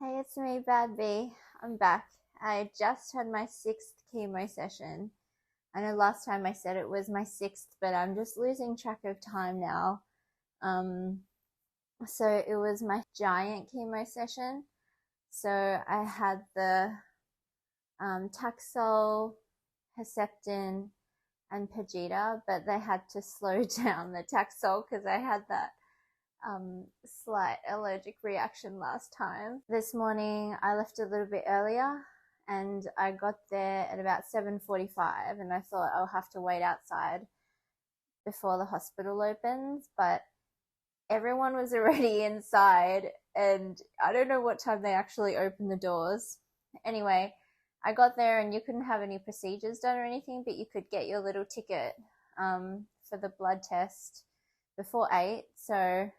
Hey, it's me, Bad B. I'm back. I just had my sixth chemo session. I know last time I said it was my sixth, but I'm just losing track of time now. Um, so it was my giant chemo session. So I had the Taxol, Herceptin, and Perjeta, but they had to slow down the Taxol because I had that slight allergic reaction last time. This morning I left a little bit earlier and I got there at about 7:45 and I thought I'll have to wait outside before the hospital opens, but everyone was already inside and I don't know what time they actually opened the doors. Anyway, I got there and you couldn't have any procedures done or anything, but you could get your little ticket for the blood test before 8. So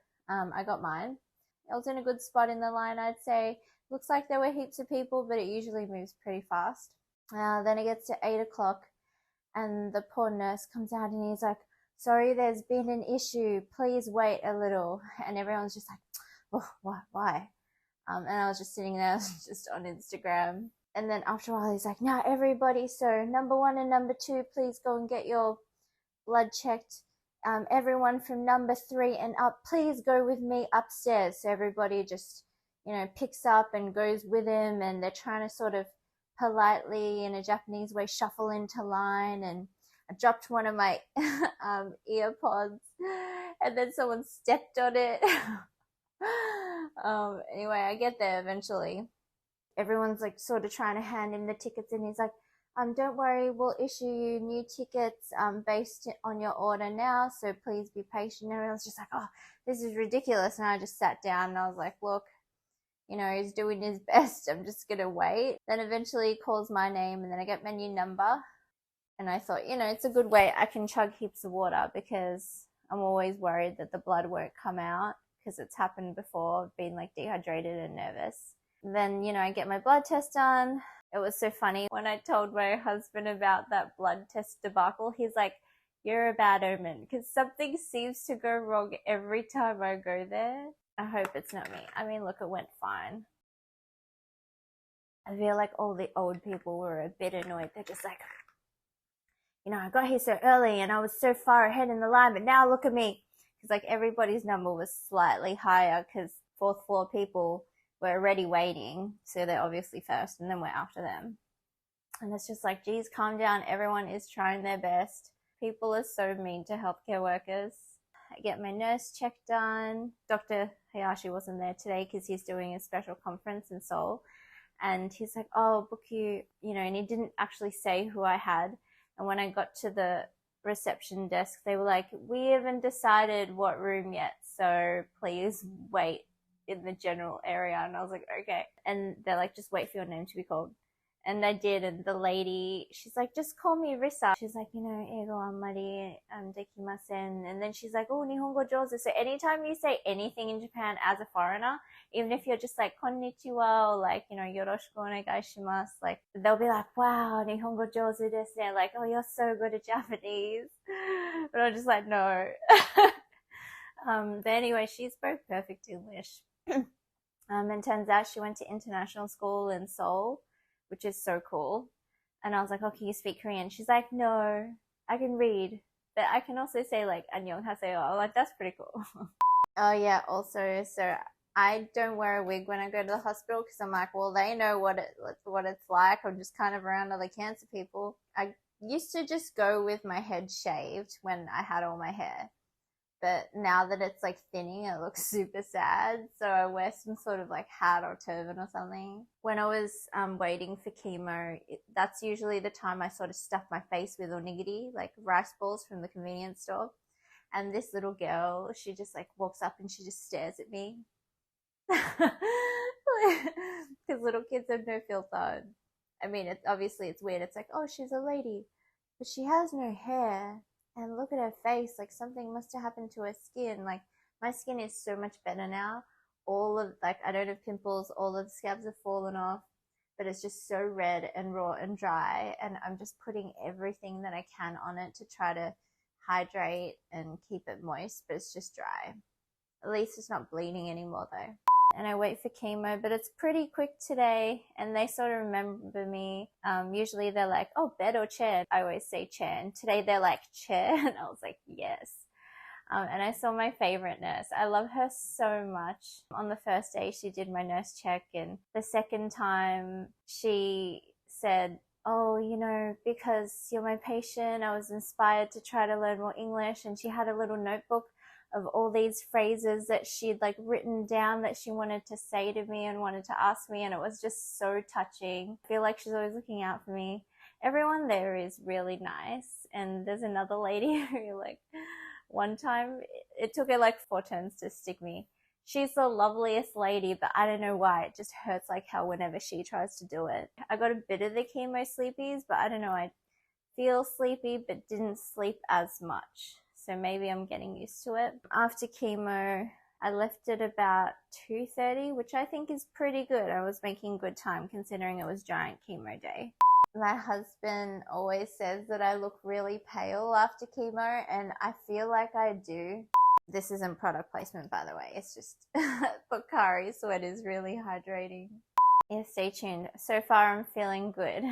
I got mine. I was in a good spot in the line, I'd say. Looks like there were heaps of people, but it usually moves pretty fast. Then it gets to 8 o'clock, and the poor nurse comes out and he's like, "Sorry, there's been an issue. Please wait a little." And everyone's just like, "Oh, why?" And I was just sitting there, just on Instagram. And then after a while, he's like, "Now, everybody, so number 1 and number 2, please go and get your blood checked. Everyone from number 3 and up, please go with me upstairs." So everybody just, picks up and goes with him, and they're trying to sort of politely, in a Japanese way, shuffle into line. And I dropped one of my earpods, and then someone stepped on it. Anyway, I get there eventually. Everyone's like sort of trying to hand him the tickets, and he's like, "Don't worry, we'll issue you new tickets based on your order now, so please be patient." And everyone's just like, "Oh, this is ridiculous." And I just sat down and I was like, "Look, he's doing his best. I'm just going to wait." Then eventually he calls my name and then I get my new number. And I thought, it's a good way I can chug heaps of water because I'm always worried that the blood won't come out because it's happened before. I've been like dehydrated and nervous. Then, I get my blood test done. It was so funny when I told my husband about that blood test debacle. He's like, "You're a bad omen," because something seems to go wrong every time I go there. I hope it's not me. I mean, look, it went fine. I feel like all the old people were a bit annoyed. They're just like, "I got here so early and I was so far ahead in the line, but now look at me." Because like everybody's number was slightly higher because fourth floor people were already waiting, so they're obviously first, and then we're after them. And it's just like, geez, calm down. Everyone is trying their best. People are so mean to healthcare workers. I get my nurse check done. Dr. Hayashi wasn't there today because he's doing a special conference in Seoul. And he's like, "Oh, I'll book you," and he didn't actually say who I had. And when I got to the reception desk, they were like, "We haven't decided what room yet, so please wait in the general area." And I was like, "Okay." And they're like, "Just wait for your name to be called." And I did, and the lady, she's like, "Just call me Risa." She's like, "Eigo ammari dekimasen." And then she's like, "Oh, Nihongo jozu." So anytime you say anything in Japan as a foreigner, even if you're just like, "Konnichiwa," or like, "Yoroshiku onegai shimasu," like, they'll be like, "Wow, Nihongo jozu desu ne." Like, "Oh, you're so good at Japanese." But I'm just like, no. But anyway, she spoke perfect English. And turns out she went to international school in Seoul, which is so cool. And I was like, "Oh, can you speak Korean?" She's like, "No, I can read, but I can also say like annyeonghaseyo." I'm like, that's pretty cool. Oh yeah, also, so I don't wear a wig when I go to the hospital because I'm like, well, they know what it's like. I'm just kind of around other cancer people. I used to just go with my head shaved when I had all my hair. But now that it's like thinning, it looks super sad. So I wear some sort of like hat or turban or something. When I was waiting for chemo, that's usually the time I sort of stuff my face with onigiri, like rice balls from the convenience store. And this little girl, she just like walks up and she just stares at me. Because little kids have no filter. I mean, it's weird. It's like, "Oh, she's a lady, but she has no hair. And look at her face, like something must have happened to her skin." Like, my skin is so much better now. I don't have pimples, all of the scabs have fallen off, but it's just so red and raw and dry. And I'm just putting everything that I can on it to try to hydrate and keep it moist, but it's just dry. At least it's not bleeding anymore though. and I wait for chemo, but it's pretty quick today, and they sort of remember me. Usually they're like, oh, bed or chair? I always say chair, and today they're like, chair, and I was like, yes. And I saw my favorite nurse. I love her so much. On the first day, she did my nurse check, and the second time she said, oh, you know, because you're my patient, I was inspired to try to learn more English. And she had a little notebook of all these phrases that she'd like written down that she wanted to say to me and wanted to ask me, and it was just so touching. I feel like she's always looking out for me. Everyone there is really nice, and there's another lady who like one time it took her like 4 turns to stick me. She's the loveliest lady, but I don't know why, it just hurts like hell whenever she tries to do it. I got a bit of the chemo sleepies, but I don't know, I feel sleepy but didn't sleep as much. So maybe I'm getting used to it. After chemo, I left at about 2:30, which I think is pretty good. I was making good time considering it was giant chemo day. My husband always says that I look really pale after chemo, and I feel like I do. This isn't product placement, by the way. It's just Pocari Sweat is really hydrating. Yeah, stay tuned. So far, I'm feeling good.